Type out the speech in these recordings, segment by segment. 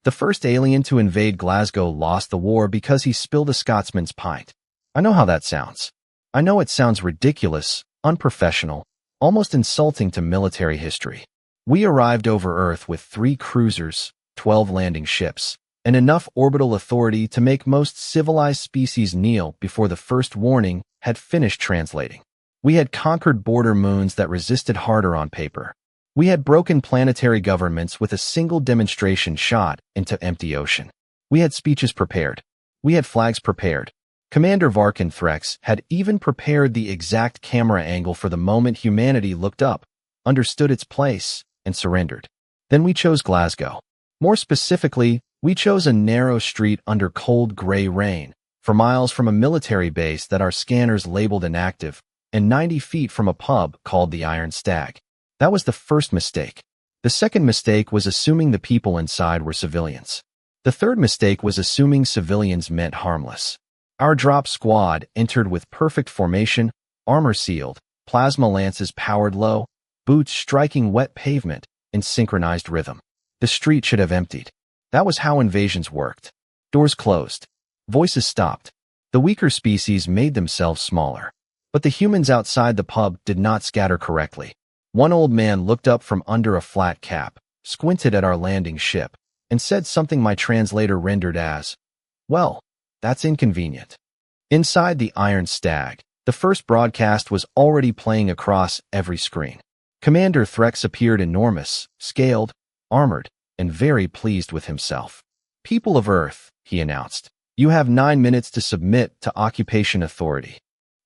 The first alien to invade Glasgow lost the war because he spilled a Scotsman's pint. I know how that sounds. I know it sounds ridiculous, unprofessional, almost insulting to military history. We arrived over Earth with 3 cruisers, 12 landing ships, and enough orbital authority to make most civilized species kneel before the first warning had finished translating. We had conquered border moons that resisted harder on paper. We had broken planetary governments with a single demonstration shot into empty ocean. We had speeches prepared. We had flags prepared. Commander Varkin Threx had even prepared the exact camera angle for the moment humanity looked up, understood its place, and surrendered. Then we chose Glasgow. More specifically, we chose a narrow street under cold gray rain, for miles from a military base that our scanners labeled inactive, and 90 feet from a pub called the Iron Stag. That was the first mistake. The second mistake was assuming the people inside were civilians. The third mistake was assuming civilians meant harmless. Our drop squad entered with perfect formation, armor sealed, plasma lances powered low, boots striking wet pavement in synchronized rhythm. The street should have emptied. That was how invasions worked. Doors closed. Voices stopped. The weaker species made themselves smaller. But the humans outside the pub did not scatter correctly. One old man looked up from under a flat cap, squinted at our landing ship, and said something my translator rendered as, "Well, that's inconvenient." Inside the Iron Stag, the first broadcast was already playing across every screen. Commander Threx appeared enormous, scaled, armored, and very pleased with himself. "People of Earth," he announced, "you have 9 minutes to submit to occupation authority."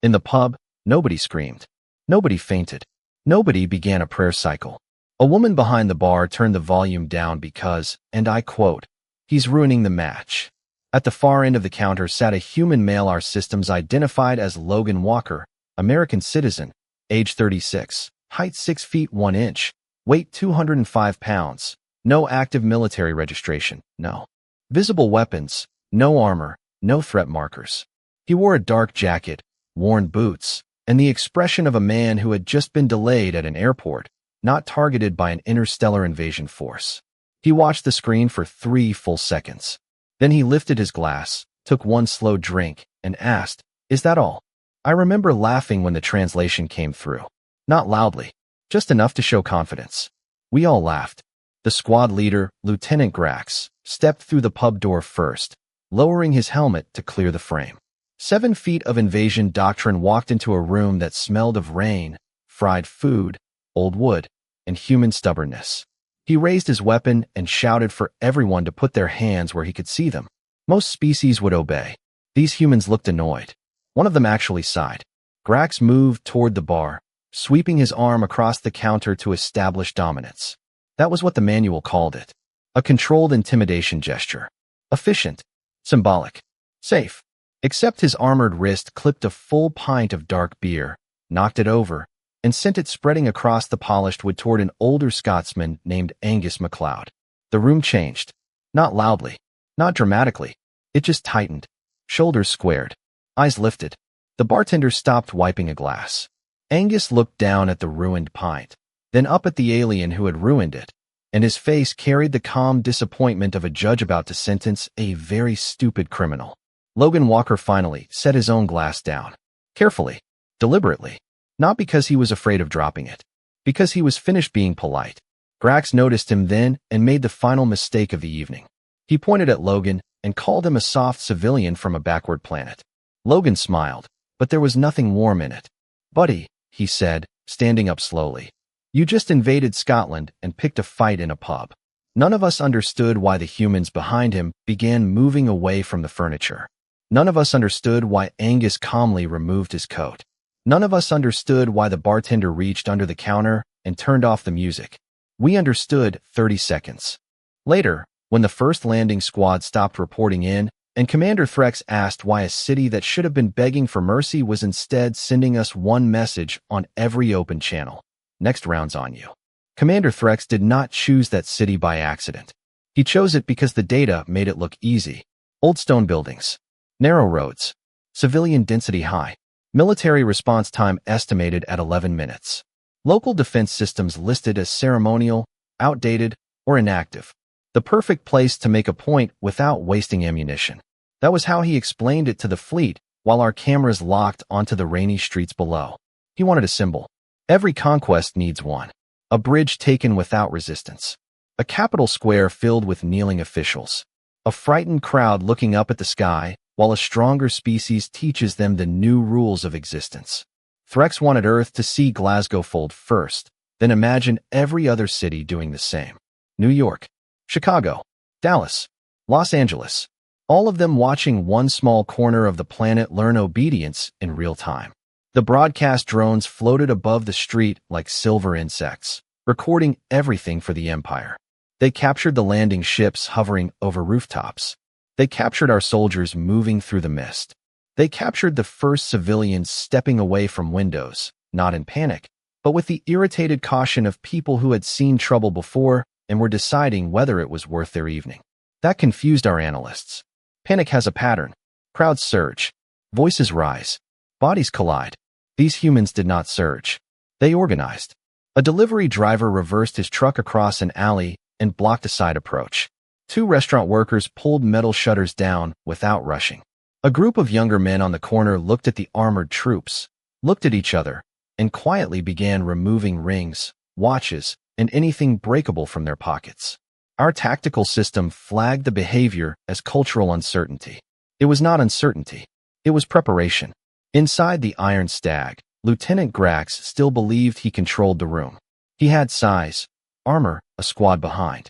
In the pub, nobody screamed. Nobody fainted. Nobody began a prayer cycle. A woman behind the bar turned the volume down because, and I quote, "he's ruining the match." At the far end of the counter sat a human male our systems identified as Logan Walker, American citizen, age 36, height 6 feet 1 inch, weight 205 pounds, no active military registration, no visible weapons, no armor, no threat markers. He wore a dark jacket, worn boots, and the expression of a man who had just been delayed at an airport, not targeted by an interstellar invasion force. He watched the screen for 3 full seconds. Then he lifted his glass, took one slow drink, and asked, "Is that all?" I remember laughing when the translation came through. Not loudly, just enough to show confidence. We all laughed. The squad leader, Lieutenant Grax, stepped through the pub door first, lowering his helmet to clear the frame. 7 feet of invasion doctrine walked into a room that smelled of rain, fried food, old wood, and human stubbornness. He raised his weapon and shouted for everyone to put their hands where he could see them. Most species would obey. These humans looked annoyed. One of them actually sighed. Grax moved toward the bar, sweeping his arm across the counter to establish dominance. That was what the manual called it. A controlled intimidation gesture. Efficient. Symbolic. Safe. Except his armored wrist clipped a full pint of dark beer, knocked it over, and sent it spreading across the polished wood toward an older Scotsman named Angus MacLeod. The room changed. Not loudly. Not dramatically. It just tightened. Shoulders squared. Eyes lifted. The bartender stopped wiping a glass. Angus looked down at the ruined pint, then up at the alien who had ruined it, and his face carried the calm disappointment of a judge about to sentence a very stupid criminal. Logan Walker finally set his own glass down. Carefully. Deliberately. Not because he was afraid of dropping it. Because he was finished being polite. Grax noticed him then and made the final mistake of the evening. He pointed at Logan and called him a soft civilian from a backward planet. Logan smiled, but there was nothing warm in it. "Buddy," he said, standing up slowly, "you just invaded Scotland and picked a fight in a pub." None of us understood why the humans behind him began moving away from the furniture. None of us understood why Angus calmly removed his coat. None of us understood why the bartender reached under the counter and turned off the music. We understood 30 seconds. Later, when the first landing squad stopped reporting in, and Commander Threx asked why a city that should have been begging for mercy was instead sending us one message on every open channel: "Next round's on you." Commander Threx did not choose that city by accident. He chose it because the data made it look easy. Old stone buildings. Narrow roads. Civilian density high. Military response time estimated at 11 minutes. Local defense systems listed as ceremonial, outdated, or inactive. The perfect place to make a point without wasting ammunition. That was how he explained it to the fleet while our cameras locked onto the rainy streets below. He wanted a symbol. Every conquest needs one. A bridge taken without resistance. A Capitol Square filled with kneeling officials. A frightened crowd looking up at the sky while a stronger species teaches them the new rules of existence. Threx wanted Earth to see Glasgow fold first, then imagine every other city doing the same. New York, Chicago, Dallas, Los Angeles. All of them watching one small corner of the planet learn obedience in real time. The broadcast drones floated above the street like silver insects, recording everything for the Empire. They captured the landing ships hovering over rooftops. They captured our soldiers moving through the mist. They captured the first civilians stepping away from windows, not in panic, but with the irritated caution of people who had seen trouble before and were deciding whether it was worth their evening. That confused our analysts. Panic has a pattern. Crowds surge. Voices rise. Bodies collide. These humans did not surge. They organized. A delivery driver reversed his truck across an alley and blocked a side approach. 2 restaurant workers pulled metal shutters down without rushing. A group of younger men on the corner looked at the armored troops, looked at each other, and quietly began removing rings, watches, and anything breakable from their pockets. Our tactical system flagged the behavior as cultural uncertainty. It was not uncertainty. It was preparation. Inside the Iron Stag, Lieutenant Grax still believed he controlled the room. He had size, armor, a squad behind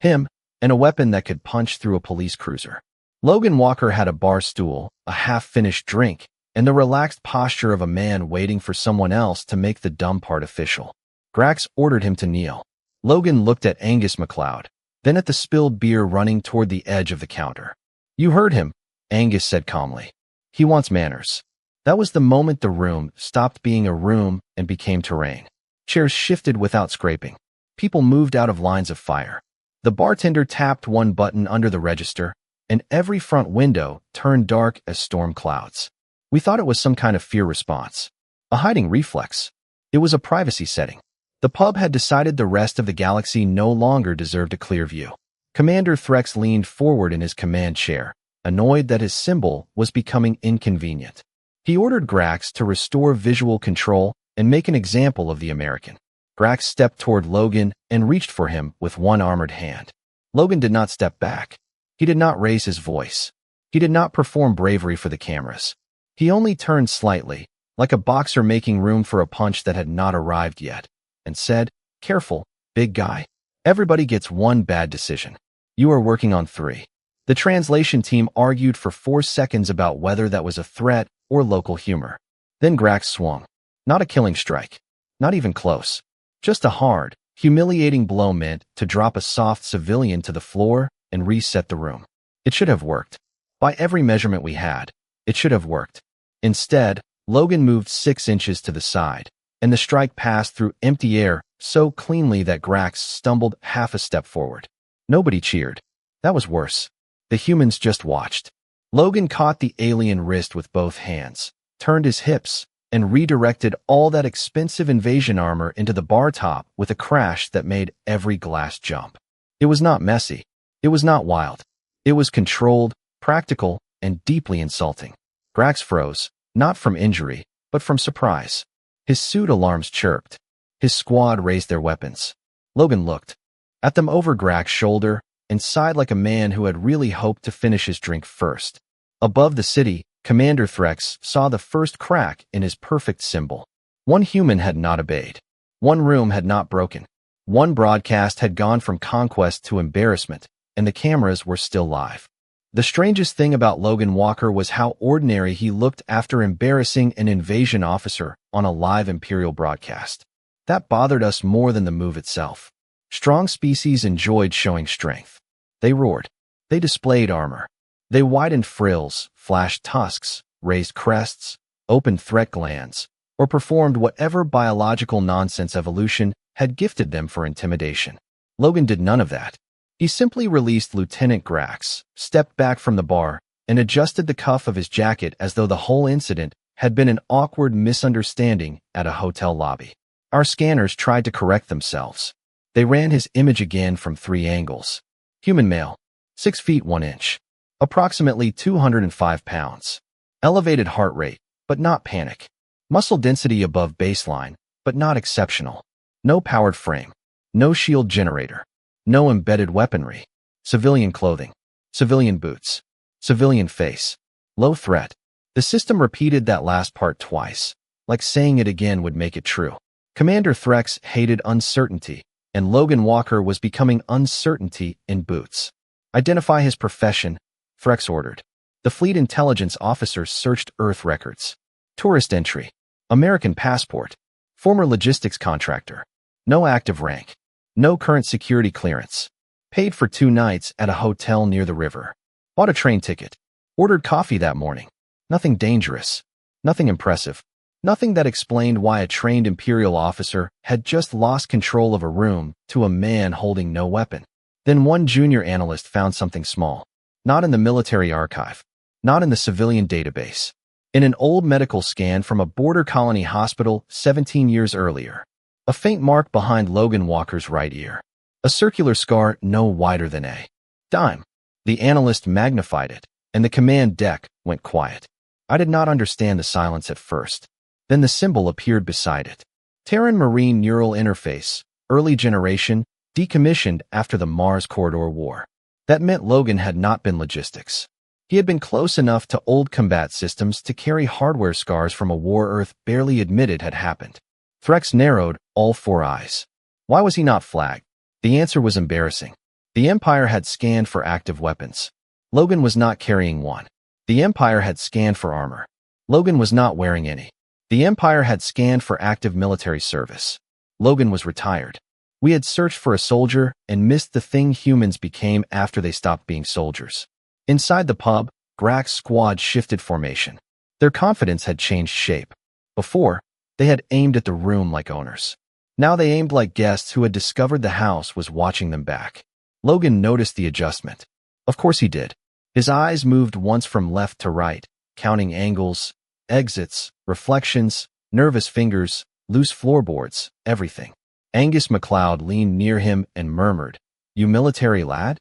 him, and a weapon that could punch through a police cruiser. Logan Walker had a bar stool, a half-finished drink, and the relaxed posture of a man waiting for someone else to make the dumb part official. Grax ordered him to kneel. Logan looked at Angus MacLeod, then at the spilled beer running toward the edge of the counter. "You heard him," Angus said calmly. "He wants manners." That was the moment the room stopped being a room and became terrain. Chairs shifted without scraping. People moved out of lines of fire. The bartender tapped one button under the register, and every front window turned dark as storm clouds. We thought it was some kind of fear response, a hiding reflex. It was a privacy setting. The pub had decided the rest of the galaxy no longer deserved a clear view. Commander Threx leaned forward in his command chair, annoyed that his symbol was becoming inconvenient. He ordered Grax to restore visual control and make an example of the American. Grax stepped toward Logan and reached for him with one armored hand. Logan did not step back. He did not raise his voice. He did not perform bravery for the cameras. He only turned slightly, like a boxer making room for a punch that had not arrived yet, and said, "Careful, big guy. Everybody gets one bad decision. You are working on 3. The translation team argued for 4 seconds about whether that was a threat or local humor. Then Grax swung. Not a killing strike. Not even close. Just a hard, humiliating blow meant to drop a soft civilian to the floor and reset the room. It should have worked. By every measurement we had, it should have worked. Instead, Logan moved 6 inches to the side, and the strike passed through empty air so cleanly that Grax stumbled half a step forward. Nobody cheered. That was worse. The humans just watched. Logan caught the alien wrist with both hands, turned his hips, and redirected all that expensive invasion armor into the bar top with a crash that made every glass jump. It was not messy. It was not wild. It was controlled, practical, and deeply insulting. Grax froze, not from injury, but from surprise. His suit alarms chirped. His squad raised their weapons. Logan looked at them over Grax's shoulder and sighed like a man who had really hoped to finish his drink first. Above the city, Commander Threx saw the first crack in his perfect symbol. One human had not obeyed. One room had not broken. One broadcast had gone from conquest to embarrassment, and the cameras were still live. The strangest thing about Logan Walker was how ordinary he looked after embarrassing an invasion officer on a live Imperial broadcast. That bothered us more than the move itself. Strong species enjoyed showing strength. They roared. They displayed armor. They widened frills, flashed tusks, raised crests, opened threat glands, or performed whatever biological nonsense evolution had gifted them for intimidation. Logan did none of that. He simply released Lieutenant Grax, stepped back from the bar, and adjusted the cuff of his jacket as though the whole incident had been an awkward misunderstanding at a hotel lobby. Our scanners tried to correct themselves. They ran his image again from 3 angles. Human male, 6 feet 1 inch. Approximately 205 pounds. Elevated heart rate, but not panic. Muscle density above baseline, but not exceptional. No powered frame. No shield generator. No embedded weaponry. Civilian clothing. Civilian boots. Civilian face. Low threat. The system repeated that last part twice, like saying it again would make it true. Commander Threx hated uncertainty, and Logan Walker was becoming uncertainty in boots. Identify his profession, Threx ordered. The fleet intelligence officers searched Earth records. Tourist entry. American passport. Former logistics contractor. No active rank. No current security clearance. Paid for 2 nights at a hotel near the river. Bought a train ticket. Ordered coffee that morning. Nothing dangerous. Nothing impressive. Nothing that explained why a trained Imperial officer had just lost control of a room to a man holding no weapon. Then one junior analyst found something small. Not in the military archive. Not in the civilian database. In an old medical scan from a border colony hospital 17 years earlier. A faint mark behind Logan Walker's right ear. A circular scar no wider than a dime. The analyst magnified it, and the command deck went quiet. I did not understand the silence at first. Then the symbol appeared beside it. Terran Marine Neural Interface, early generation, decommissioned after the Mars Corridor War. That meant Logan had not been logistics. He had been close enough to old combat systems to carry hardware scars from a war Earth barely admitted had happened. Threx narrowed all 4 eyes. Why was he not flagged? The answer was embarrassing. The Empire had scanned for active weapons. Logan was not carrying one. The Empire had scanned for armor. Logan was not wearing any. The Empire had scanned for active military service. Logan was retired. We had searched for a soldier and missed the thing humans became after they stopped being soldiers. Inside the pub, Grax's squad shifted formation. Their confidence had changed shape. Before, they had aimed at the room like owners. Now they aimed like guests who had discovered the house was watching them back. Logan noticed the adjustment. Of course he did. His eyes moved once from left to right, counting angles, exits, reflections, nervous fingers, loose floorboards, everything. Angus MacLeod leaned near him and murmured, "You military lad?"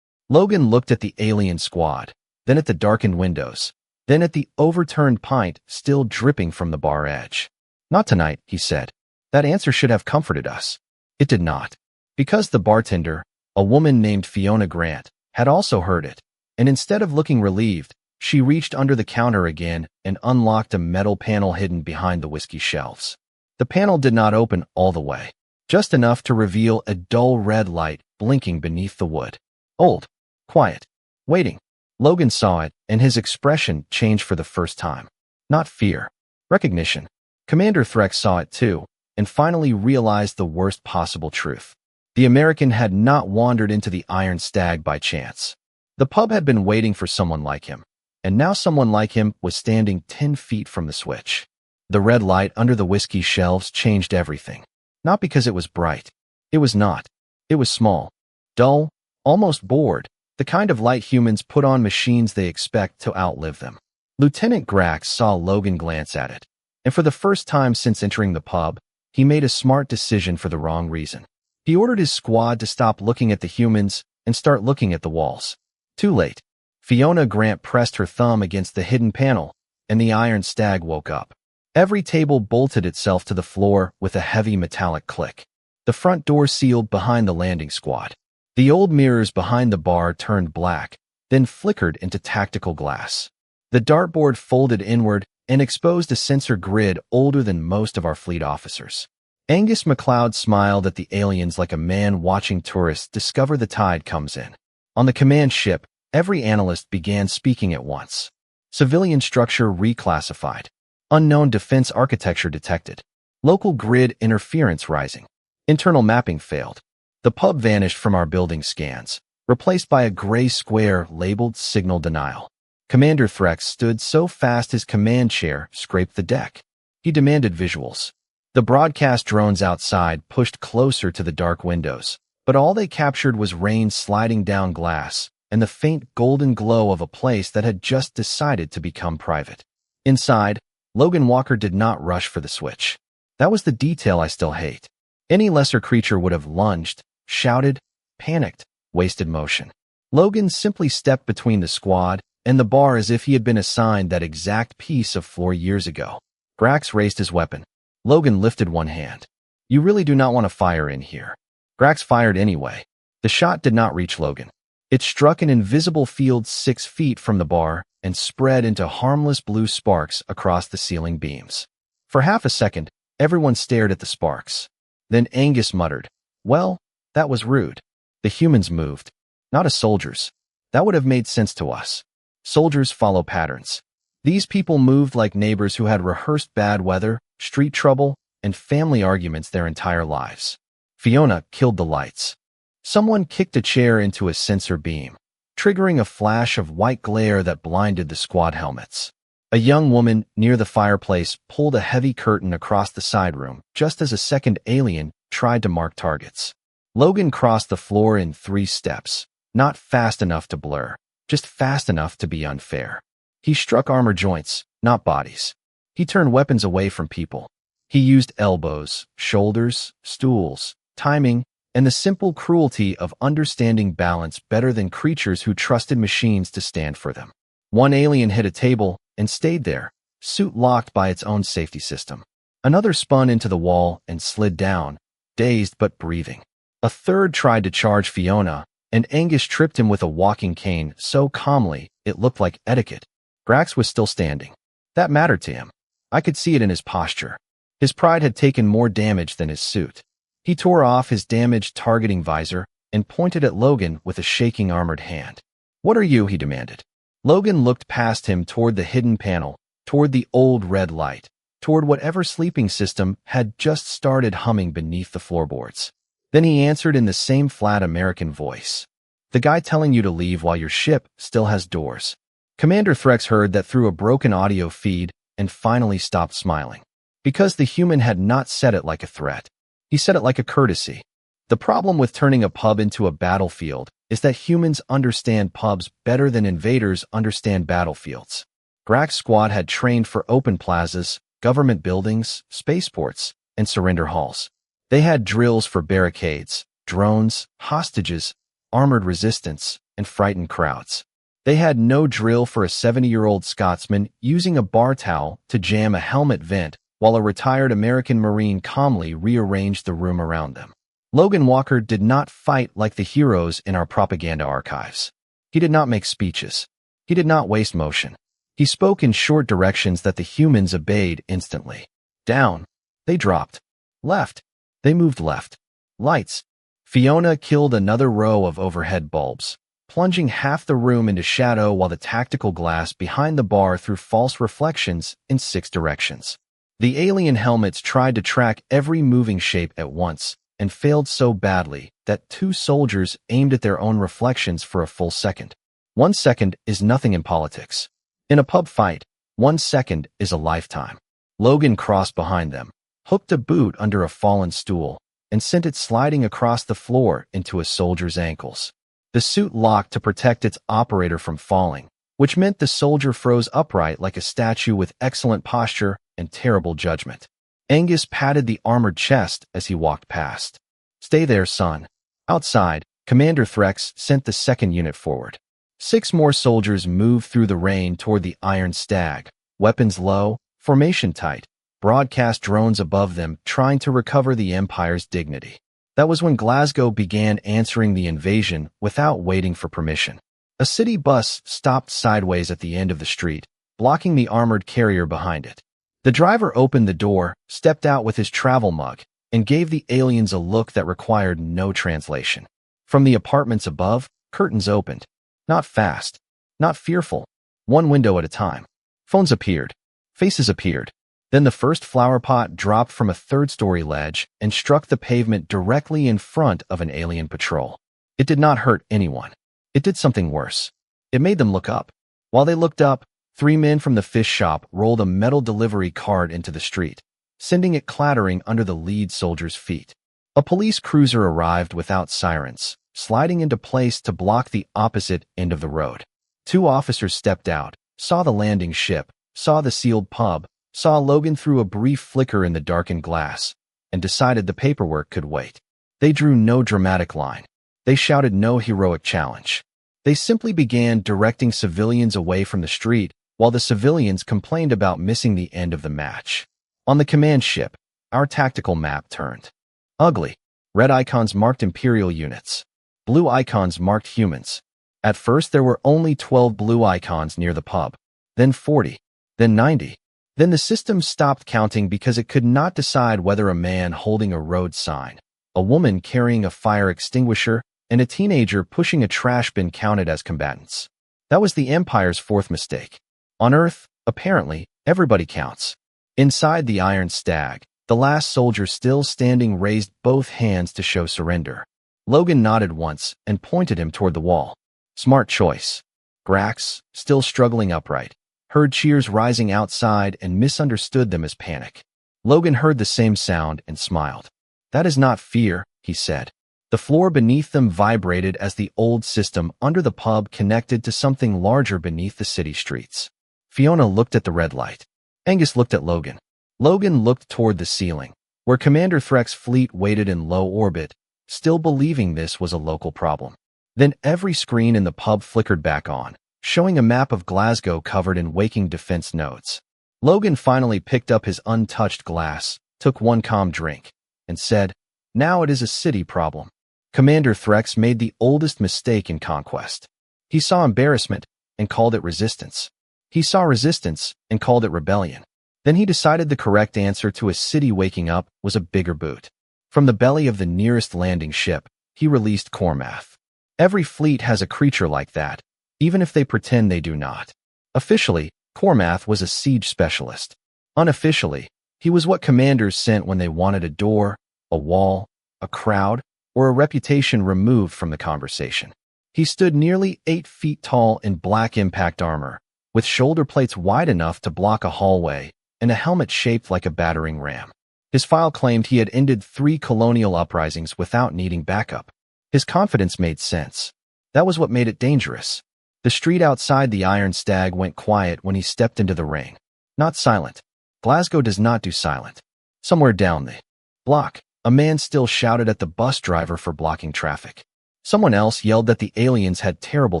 Logan looked at the alien squad, then at the darkened windows, then at the overturned pint still dripping from the bar edge. "Not tonight," he said. That answer should have comforted us. It did not. Because the bartender, a woman named Fiona Grant, had also heard it, and instead of looking relieved, she reached under the counter again and unlocked a metal panel hidden behind the whiskey shelves. The panel did not open all the way, just enough to reveal a dull red light blinking beneath the wood. Old. Quiet. Waiting. Logan saw it, and his expression changed for the first time. Not fear. Recognition. Commander Threx saw it too, and finally realized the worst possible truth. The American had not wandered into the Iron Stag by chance. The pub had been waiting for someone like him, and now someone like him was standing 10 feet from the switch. The red light under the whiskey shelves changed everything. Not because it was bright. It was not. It was small. Dull. Almost bored. The kind of light humans put on machines they expect to outlive them. Lieutenant Grax saw Logan glance at it, and for the first time since entering the pub, he made a smart decision for the wrong reason. He ordered his squad to stop looking at the humans and start looking at the walls. Too late. Fiona Grant pressed her thumb against the hidden panel, and the Iron Stag woke up. Every table bolted itself to the floor with a heavy metallic click. The front door sealed behind the landing squad. The old mirrors behind the bar turned black, then flickered into tactical glass. The dartboard folded inward and exposed a sensor grid older than most of our fleet officers. Angus MacLeod smiled at the aliens like a man watching tourists discover the tide comes in. On the command ship, every analyst began speaking at once. Civilian structure reclassified. Unknown defense architecture detected. Local grid interference rising. Internal mapping failed. The pub vanished from our building scans, replaced by a gray square labeled Signal Denial. Commander Threx stood so fast his command chair scraped the deck. He demanded visuals. The broadcast drones outside pushed closer to the dark windows, but all they captured was rain sliding down glass and the faint golden glow of a place that had just decided to become private. Inside, Logan Walker did not rush for the switch. That was the detail I still hate. Any lesser creature would have lunged, shouted, panicked, wasted motion. Logan simply stepped between the squad and the bar as if he had been assigned that exact piece of floor years ago. Grax raised his weapon. Logan lifted one hand. You really do not want to fire in here. Grax fired anyway. The shot did not reach Logan. It struck an invisible field 6 feet from the bar and spread into harmless blue sparks across the ceiling beams. For half a second, everyone stared at the sparks. Then Angus muttered, "Well, that was rude." The humans moved. Not as soldiers. That would have made sense to us. Soldiers follow patterns. These people moved like neighbors who had rehearsed bad weather, street trouble, and family arguments their entire lives. Fiona killed the lights. Someone kicked a chair into a sensor beam, triggering a flash of white glare that blinded the squad helmets. A young woman near the fireplace pulled a heavy curtain across the side room just as a second alien tried to mark targets. Logan crossed the floor in 3 steps, not fast enough to blur, just fast enough to be unfair. He struck armor joints, not bodies. He turned weapons away from people. He used elbows, shoulders, stools, timing, and the simple cruelty of understanding balance better than creatures who trusted machines to stand for them. One alien hit a table and stayed there, suit locked by its own safety system. Another spun into the wall and slid down, dazed but breathing. A third tried to charge Fiona, and Angus tripped him with a walking cane so calmly it looked like etiquette. Grax was still standing. That mattered to him. I could see it in his posture. His pride had taken more damage than his suit. He tore off his damaged targeting visor and pointed at Logan with a shaking armored hand. "What are you?" he demanded. Logan looked past him toward the hidden panel, toward the old red light, toward whatever sleeping system had just started humming beneath the floorboards. Then he answered in the same flat American voice. "The guy telling you to leave while your ship still has doors." Commander Threx heard that through a broken audio feed and finally stopped smiling. Because the human had not said it like a threat. He said it like a courtesy. The problem with turning a pub into a battlefield is that humans understand pubs better than invaders understand battlefields. Grax's squad had trained for open plazas, government buildings, spaceports, and surrender halls. They had drills for barricades, drones, hostages, armored resistance, and frightened crowds. They had no drill for a 70-year-old Scotsman using a bar towel to jam a helmet vent while a retired American Marine calmly rearranged the room around them. Logan Walker did not fight like the heroes in our propaganda archives. He did not make speeches. He did not waste motion. He spoke in short directions that the humans obeyed instantly. Down. They dropped. Left. They moved left. Lights. Fiona killed another row of overhead bulbs, plunging half the room into shadow while the tactical glass behind the bar threw false reflections in 6 directions. The alien helmets tried to track every moving shape at once and failed so badly that 2 soldiers aimed at their own reflections for a full second. 1 second is nothing in politics. In a pub fight, 1 second is a lifetime. Logan crossed behind them, hooked a boot under a fallen stool, and sent it sliding across the floor into a soldier's ankles. The suit locked to protect its operator from falling, which meant the soldier froze upright like a statue with excellent posture and terrible judgment. Angus patted the armored chest as he walked past. "Stay there, son." Outside, Commander Threx sent the 2nd unit forward. 6 more soldiers moved through the rain toward the Iron Stag, weapons low, formation tight, broadcast drones above them trying to recover the Empire's dignity. That was when Glasgow began answering the invasion without waiting for permission. A city bus stopped sideways at the end of the street, blocking the armored carrier behind it. The driver opened the door, stepped out with his travel mug, and gave the aliens a look that required no translation. From the apartments above, curtains opened. Not fast, not fearful, 1 window at a time. Phones appeared. Faces appeared. Then the first flower pot dropped from a 3rd-story ledge and struck the pavement directly in front of an alien patrol. It did not hurt anyone. It did something worse. It made them look up. While they looked up, 3 men from the fish shop rolled a metal delivery cart into the street, sending it clattering under the lead soldier's feet. A police cruiser arrived without sirens, sliding into place to block the opposite end of the road. 2 officers stepped out, saw the landing ship, saw the sealed pub, saw Logan through a brief flicker in the darkened glass, and decided the paperwork could wait. They drew no dramatic line. They shouted no heroic challenge. They simply began directing civilians away from the street, while the civilians complained about missing the end of the match. On the command ship, our tactical map turned ugly. Red icons marked Imperial units. Blue icons marked humans. At first, there were only 12 blue icons near the pub. Then 40. Then 90. Then the system stopped counting because it could not decide whether a man holding a road sign, a woman carrying a fire extinguisher, and a teenager pushing a trash bin counted as combatants. That was the Empire's fourth mistake. On Earth, apparently, everybody counts. Inside the Iron Stag, the last soldier still standing raised both hands to show surrender. Logan nodded once and pointed him toward the wall. Smart choice. Grax, still struggling upright, heard cheers rising outside and misunderstood them as panic. Logan heard the same sound and smiled. That is not fear, he said. The floor beneath them vibrated as the old system under the pub connected to something larger beneath the city streets. Fiona looked at the red light. Angus looked at Logan. Logan looked toward the ceiling, where Commander Threck's fleet waited in low orbit, still believing this was a local problem. Then every screen in the pub flickered back on, showing a map of Glasgow covered in waking defense nodes. Logan finally picked up his untouched glass, took one calm drink, and said, "Now it is a city problem." Commander Threx made the oldest mistake in Conquest. He saw embarrassment and called it resistance. He saw resistance and called it rebellion. Then he decided the correct answer to a city waking up was a bigger boot. From the belly of the nearest landing ship, he released Cormath. Every fleet has a creature like that, even if they pretend they do not. Officially, Cormath was a siege specialist. Unofficially, he was what commanders sent when they wanted a door, a wall, a crowd, or a reputation removed from the conversation. He stood nearly 8 feet tall in black impact armor, with shoulder plates wide enough to block a hallway, and a helmet shaped like a battering ram. His file claimed he had ended 3 colonial uprisings without needing backup. His confidence made sense. That was what made it dangerous. The street outside the Iron Stag went quiet when he stepped into the ring. Not silent. Glasgow does not do silent. Somewhere down the block, a man still shouted at the bus driver for blocking traffic. Someone else yelled that the aliens had terrible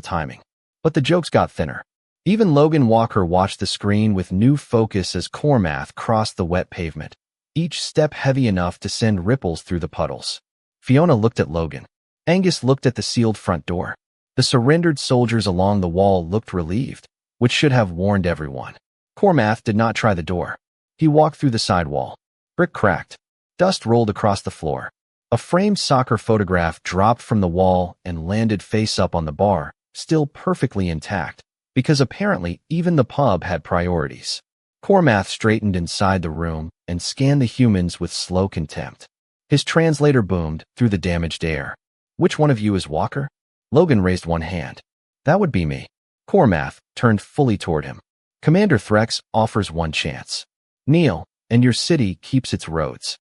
timing. But the jokes got thinner. Even Logan Walker watched the screen with new focus as Cormath crossed the wet pavement, each step heavy enough to send ripples through the puddles. Fiona looked at Logan. Angus looked at the sealed front door. The surrendered soldiers along the wall looked relieved, which should have warned everyone. Cormath did not try the door. He walked through the side wall. Brick cracked. Dust rolled across the floor. A framed soccer photograph dropped from the wall and landed face up on the bar, still perfectly intact, because apparently even the pub had priorities. Cormath straightened inside the room and scanned the humans with slow contempt. His translator boomed through the damaged air. "Which one of you is Walker?" Logan raised one hand. "That would be me." Cormath turned fully toward him. "Commander Threx offers one chance. Kneel, and your city keeps its roads."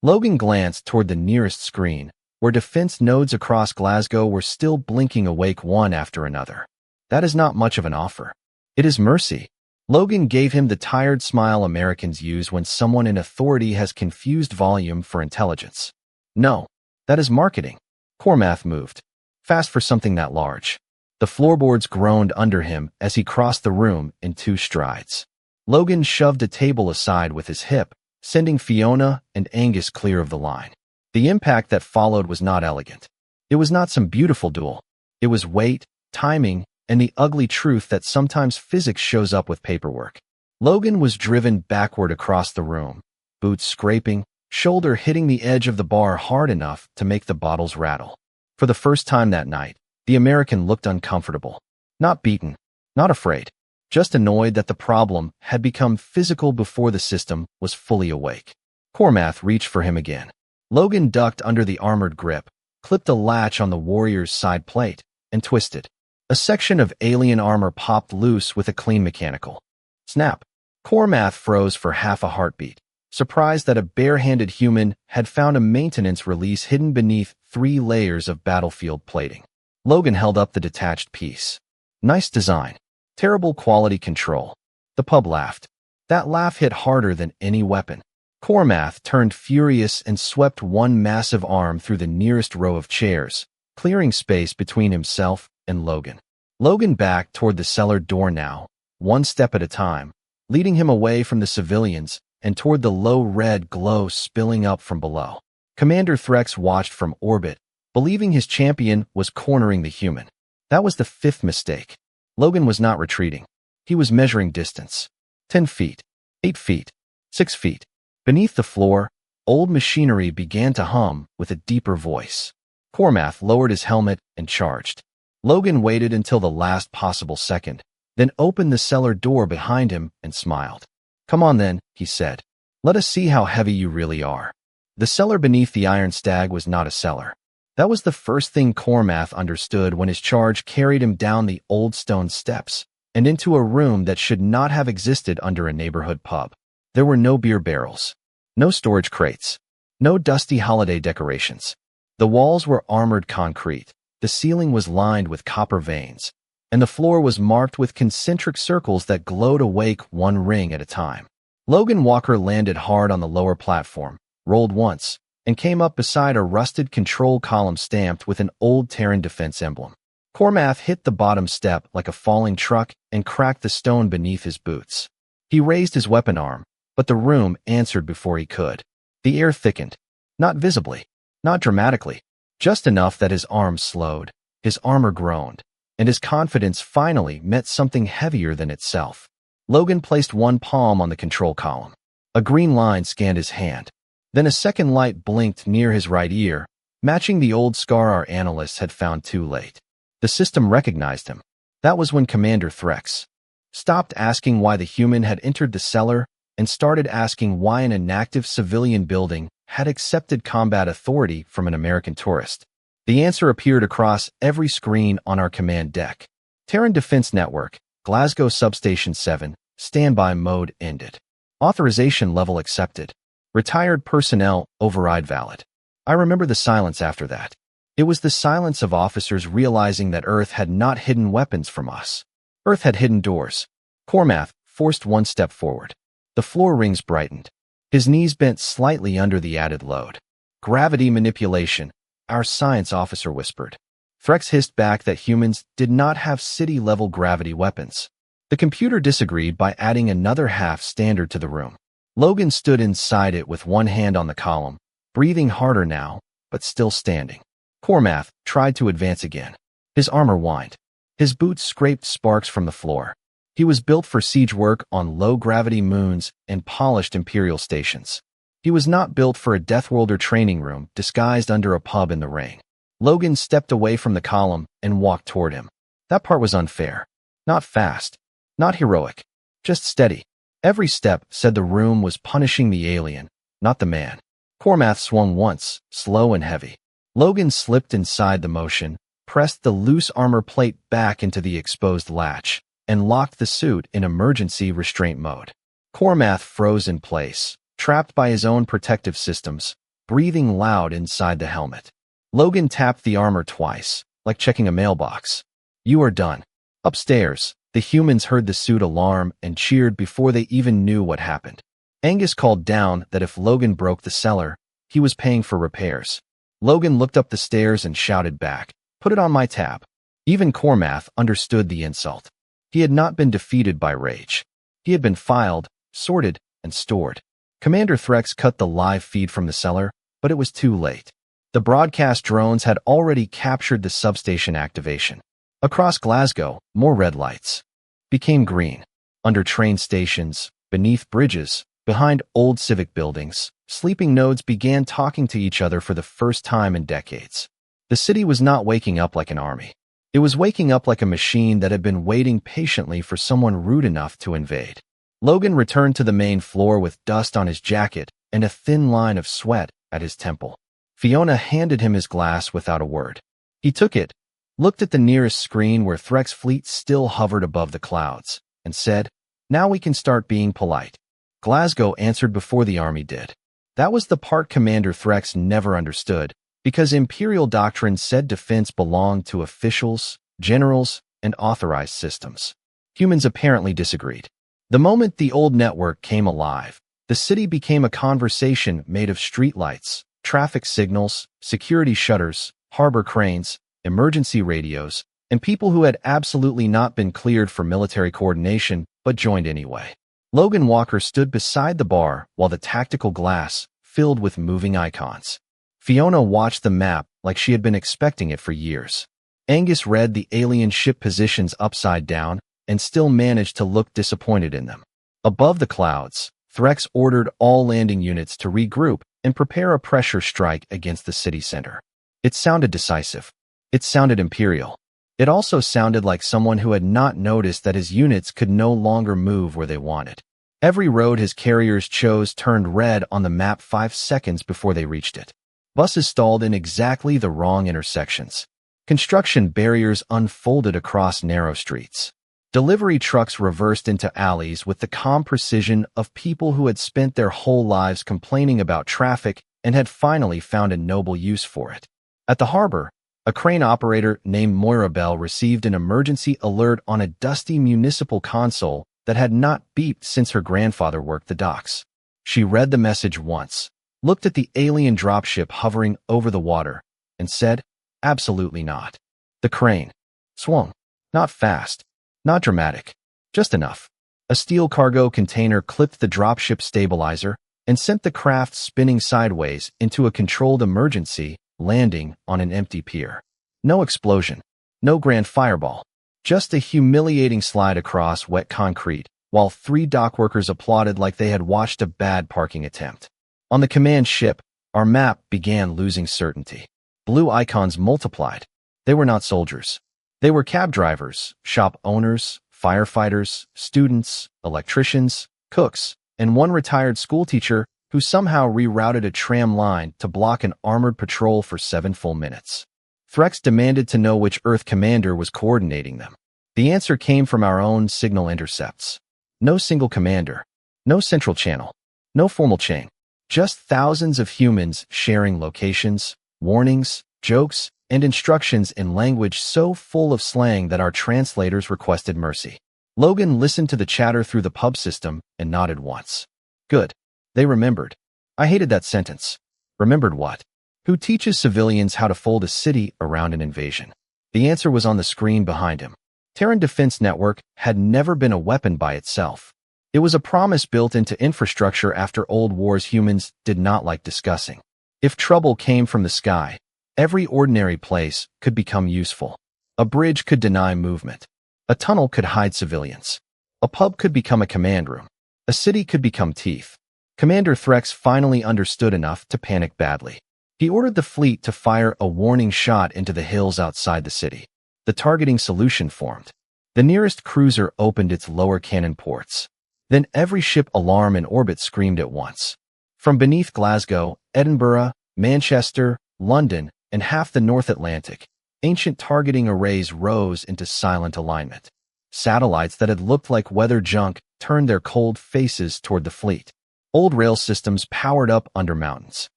Logan glanced toward the nearest screen, where defense nodes across Glasgow were still blinking awake one after another. That is not much of an offer. It is mercy. Logan gave him the tired smile Americans use when someone in authority has confused volume for intelligence. "No, that is marketing." Cormath moved. Fast for something that large. The floorboards groaned under him as he crossed the room in 2 strides. Logan shoved a table aside with his hip, sending Fiona and Angus clear of the line. The impact that followed was not elegant. It was not some beautiful duel. It was weight, timing, and the ugly truth that sometimes physics shows up with paperwork. Logan was driven backward across the room, boots scraping, shoulder hitting the edge of the bar hard enough to make the bottles rattle. For the first time that night, the American looked uncomfortable. Not beaten, not afraid, just annoyed that the problem had become physical before the system was fully awake. Cormath reached for him again. Logan ducked under the armored grip, clipped a latch on the warrior's side plate, and twisted. A section of alien armor popped loose with a clean mechanical snap. Cormath froze for half a heartbeat, surprised that a bare-handed human had found a maintenance release hidden beneath 3 layers of battlefield plating. Logan held up the detached piece. "Nice design. Terrible quality control." The pub laughed. That laugh hit harder than any weapon. Cormath turned furious and swept one massive arm through the nearest row of chairs, clearing space between himself and Logan. Logan backed toward the cellar door now, one step at a time, leading him away from the civilians and toward the low red glow spilling up from below. Commander Threx watched from orbit, believing his champion was cornering the human. That was the fifth mistake. Logan was not retreating. He was measuring distance. 10 feet, 8 feet, 6 feet. Beneath the floor, old machinery began to hum with a deeper voice. Cormath lowered his helmet and charged. Logan waited until the last possible second, then opened the cellar door behind him and smiled. "Come on then," he said. "Let us see how heavy you really are." The cellar beneath the Iron Stag was not a cellar. That was the first thing Cormath understood when his charge carried him down the old stone steps and into a room that should not have existed under a neighborhood pub. There were no beer barrels, no storage crates, no dusty holiday decorations. The walls were armored concrete, the ceiling was lined with copper veins, and the floor was marked with concentric circles that glowed awake one ring at a time. Logan Walker landed hard on the lower platform, rolled once, and came up beside a rusted control column stamped with an old Terran defense emblem. Cormath hit the bottom step like a falling truck and cracked the stone beneath his boots. He raised his weapon arm, but the room answered before he could. The air thickened, not visibly, not dramatically, just enough that his arms slowed, his armor groaned, and his confidence finally met something heavier than itself. Logan placed one palm on the control column. A green line scanned his hand. Then a second light blinked near his right ear, matching the old scar our analysts had found too late. The system recognized him. That was when Commander Threx stopped asking why the human had entered the cellar and started asking why an inactive civilian building had accepted combat authority from an American tourist. The answer appeared across every screen on our command deck. Terran Defense Network, Glasgow Substation 7, standby mode ended. Authorization level accepted. Retired personnel override valid. I remember the silence after that. It was the silence of officers realizing that Earth had not hidden weapons from us. Earth had hidden doors. Cormath forced one step forward. The floor rings brightened. His knees bent slightly under the added load. Gravity manipulation, our science officer whispered. Threx hissed back that humans did not have city-level gravity weapons. The computer disagreed by adding another half standard to the room. Logan stood inside it with one hand on the column, breathing harder now, but still standing. Cormath tried to advance again. His armor whined. His boots scraped sparks from the floor. He was built for siege work on low-gravity moons and polished Imperial stations. He was not built for a Deathworlder training room disguised under a pub in the rain. Logan stepped away from the column and walked toward him. That part was unfair. Not fast. Not heroic. Just steady. Every step said the room was punishing the alien, not the man. Cormath swung once, slow and heavy. Logan slipped inside the motion, pressed the loose armor plate back into the exposed latch, and locked the suit in emergency restraint mode. Cormath froze in place, trapped by his own protective systems, breathing loud inside the helmet. Logan tapped the armor twice, like checking a mailbox. "You are done." Upstairs, the humans heard the suit alarm and cheered before they even knew what happened. Angus called down that if Logan broke the cellar, he was paying for repairs. Logan looked up the stairs and shouted back, "Put it on my tab." Even Cormath understood the insult. He had not been defeated by rage. He had been filed, sorted, and stored. Commander Threx cut the live feed from the cellar, but it was too late. The broadcast drones had already captured the substation activation. Across Glasgow, more red lights became green. Under train stations, beneath bridges, behind old civic buildings, sleeping nodes began talking to each other for the first time in decades. The city was not waking up like an army. It was waking up like a machine that had been waiting patiently for someone rude enough to invade. Logan returned to the main floor with dust on his jacket and a thin line of sweat at his temple. Fiona handed him his glass without a word. He took it, looked at the nearest screen where Threx fleet still hovered above the clouds, and said, "Now we can start being polite." Glasgow answered before the army did. That was the part Commander Threx never understood, because Imperial doctrine said defense belonged to officials, generals, and authorized systems. Humans apparently disagreed. The moment the old network came alive, the city became a conversation made of streetlights, traffic signals, security shutters, harbor cranes, emergency radios, and people who had absolutely not been cleared for military coordination but joined anyway. Logan Walker stood beside the bar while the tactical glass filled with moving icons. Fiona watched the map like she had been expecting it for years. Angus read the alien ship positions upside down and still managed to look disappointed in them. Above the clouds, Threx ordered all landing units to regroup and prepare a pressure strike against the city center. It sounded decisive. It sounded imperial. It also sounded like someone who had not noticed that his units could no longer move where they wanted. Every road his carriers chose turned red on the map 5 seconds before they reached it. Buses stalled in exactly the wrong intersections. Construction barriers unfolded across narrow streets. Delivery trucks reversed into alleys with the calm precision of people who had spent their whole lives complaining about traffic and had finally found a noble use for it. At the harbor, a crane operator named Moira Bell received an emergency alert on a dusty municipal console that had not beeped since her grandfather worked the docks. She read the message once, looked at the alien dropship hovering over the water, and said, "Absolutely not." The crane swung. Not fast. Not dramatic. Just enough. A steel cargo container clipped the dropship stabilizer and sent the craft spinning sideways into a controlled emergency landing on an empty pier. No explosion. No grand fireball. Just a humiliating slide across wet concrete, while 3 dockworkers applauded like they had watched a bad parking attempt. On the command ship, our map began losing certainty. Blue icons multiplied. They were not soldiers. They were cab drivers, shop owners, firefighters, students, electricians, cooks, and one retired schoolteacher who somehow rerouted a tram line to block an armored patrol for 7 full minutes. Threx demanded to know which Earth commander was coordinating them. The answer came from our own signal intercepts. No single commander. No central channel. No formal chain. Just thousands of humans sharing locations, warnings, jokes, and instructions in language so full of slang that our translators requested mercy. Logan listened to the chatter through the pub system and nodded once. Good. They remembered. I hated that sentence. Remembered what? Who teaches civilians how to fold a city around an invasion? The answer was on the screen behind him. Terran Defense Network had never been a weapon by itself. It was a promise built into infrastructure after old wars humans did not like discussing. If trouble came from the sky, every ordinary place could become useful. A bridge could deny movement. A tunnel could hide civilians. A pub could become a command room. A city could become teeth. Commander Threx finally understood enough to panic badly. He ordered the fleet to fire a warning shot into the hills outside the city. The targeting solution formed. The nearest cruiser opened its lower cannon ports. Then every ship alarm in orbit screamed at once. From beneath Glasgow, Edinburgh, Manchester, London, and half the North Atlantic, ancient targeting arrays rose into silent alignment. Satellites that had looked like weather junk turned their cold faces toward the fleet. Old rail systems powered up under mountains.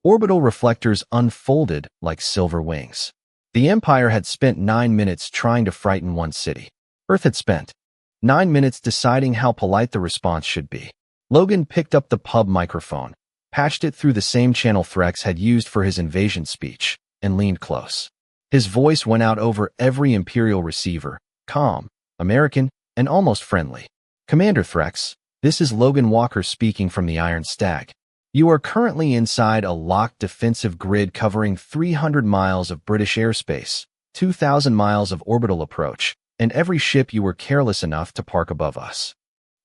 Orbital reflectors unfolded like silver wings. The Empire had spent 9 minutes trying to frighten one city. Earth had spent 9 minutes deciding how polite the response should be. Logan picked up the pub microphone, patched it through the same channel Threx had used for his invasion speech, and leaned close. His voice went out over every Imperial receiver, calm, American, and almost friendly. Commander Threx, this is Logan Walker speaking from the Iron Stag. You are currently inside a locked defensive grid covering 300 miles of British airspace, 2,000 miles of orbital approach, and every ship you were careless enough to park above us.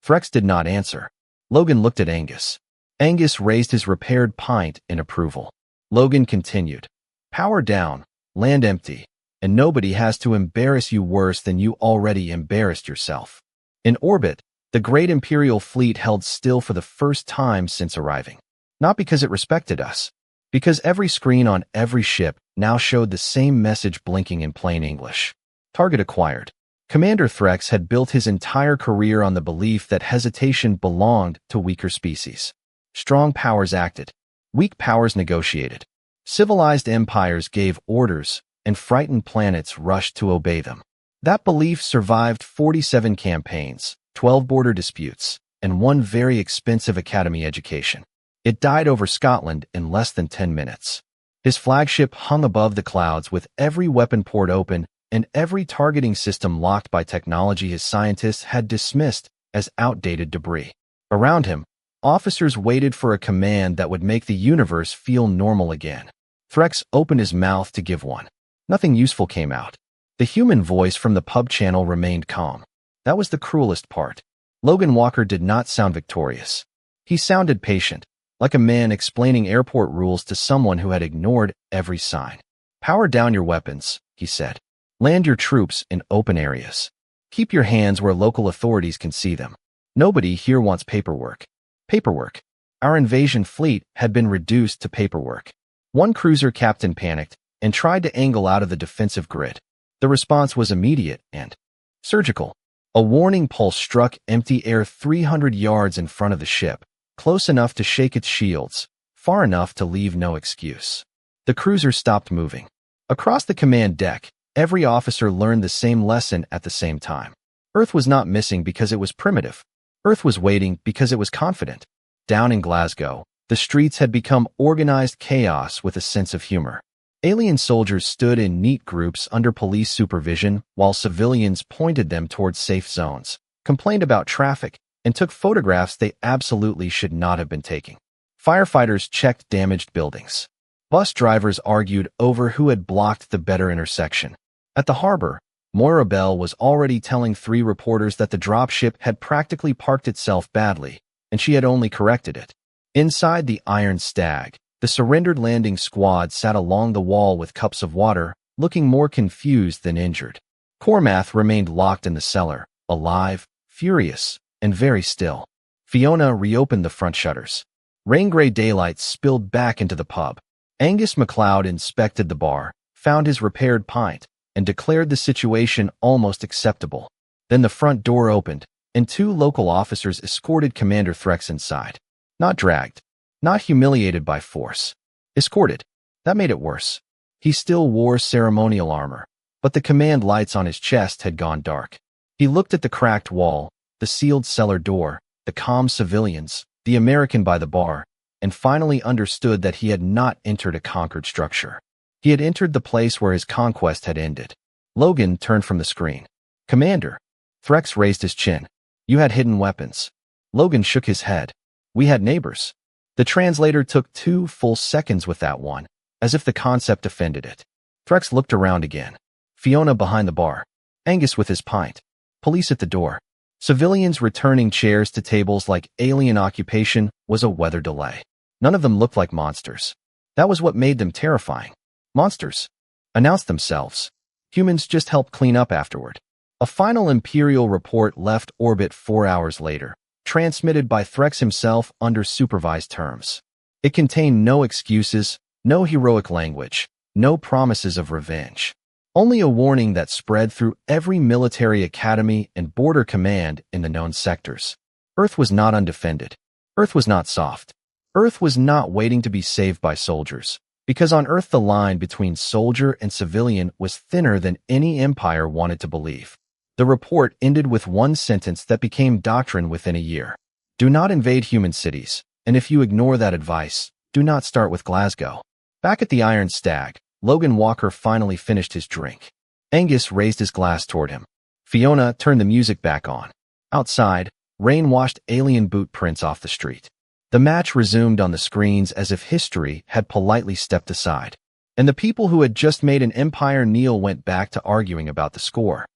Threx did not answer. Logan looked at Angus. Angus raised his repaired pint in approval. Logan continued. Power down, land empty, and nobody has to embarrass you worse than you already embarrassed yourself. In orbit, the great Imperial fleet held still for the first time since arriving. Not because it respected us, because every screen on every ship now showed the same message blinking in plain English. Target acquired. Commander Threx had built his entire career on the belief that hesitation belonged to weaker species. Strong powers acted. Weak powers negotiated. Civilized empires gave orders, and frightened planets rushed to obey them. That belief survived 47 campaigns, 12 border disputes, and 1 very expensive academy education. It died over Scotland in less than 10 minutes. His flagship hung above the clouds with every weapon port open and every targeting system locked by technology his scientists had dismissed as outdated debris. Around him, officers waited for a command that would make the universe feel normal again. Threx opened his mouth to give one. Nothing useful came out. The human voice from the pub channel remained calm. That was the cruelest part. Logan Walker did not sound victorious. He sounded patient, like a man explaining airport rules to someone who had ignored every sign. "Power down your weapons," he said. "Land your troops in open areas. Keep your hands where local authorities can see them. Nobody here wants paperwork." Paperwork. Our invasion fleet had been reduced to paperwork. One cruiser captain panicked and tried to angle out of the defensive grid. The response was immediate and surgical. A warning pulse struck empty air 300 yards in front of the ship, close enough to shake its shields, far enough to leave no excuse. The cruiser stopped moving. Across the command deck, every officer learned the same lesson at the same time. Earth was not missing because it was primitive. Earth was waiting because it was confident. Down in Glasgow, the streets had become organized chaos with a sense of humor. Alien soldiers stood in neat groups under police supervision while civilians pointed them towards safe zones, complained about traffic, and took photographs they absolutely should not have been taking. Firefighters checked damaged buildings. Bus drivers argued over who had blocked the better intersection. At the harbor, Moira Bell was already telling 3 reporters that the dropship had practically parked itself badly, and she had only corrected it. Inside the Iron Stag, the surrendered landing squad sat along the wall with cups of water, looking more confused than injured. Cormath remained locked in the cellar, alive, furious, and very still. Fiona reopened the front shutters. Rain-gray daylight spilled back into the pub. Angus MacLeod inspected the bar, found his repaired pint, and declared the situation almost acceptable. Then the front door opened, and 2 local officers escorted Commander Threx inside. Not dragged. Not humiliated by force. Escorted. That made it worse. He still wore ceremonial armor, but the command lights on his chest had gone dark. He looked at the cracked wall, the sealed cellar door, the calm civilians, the American by the bar, and finally understood that he had not entered a conquered structure. He had entered the place where his conquest had ended. Logan turned from the screen. "Commander." Threx raised his chin. "You had hidden weapons." Logan shook his head. "We had neighbors." The translator took 2 full seconds with that one, as if the concept offended it. Threx looked around again. Fiona behind the bar. Angus with his pint. Police at the door. Civilians returning chairs to tables like alien occupation was a weather delay. None of them looked like monsters. That was what made them terrifying. Monsters announced themselves. Humans just helped clean up afterward. A final Imperial report left orbit 4 hours later, transmitted by Threx himself under supervised terms. It contained no excuses, no heroic language, no promises of revenge. Only a warning that spread through every military academy and border command in the known sectors. Earth was not undefended. Earth was not soft. Earth was not waiting to be saved by soldiers, because on Earth the line between soldier and civilian was thinner than any empire wanted to believe. The report ended with one sentence that became doctrine within a year. Do not invade human cities, and if you ignore that advice, do not start with Glasgow. Back at the Iron Stag, Logan Walker finally finished his drink. Angus raised his glass toward him. Fiona turned the music back on. Outside, rain washed alien boot prints off the street. The match resumed on the screens as if history had politely stepped aside, and the people who had just made an empire kneel went back to arguing about the score.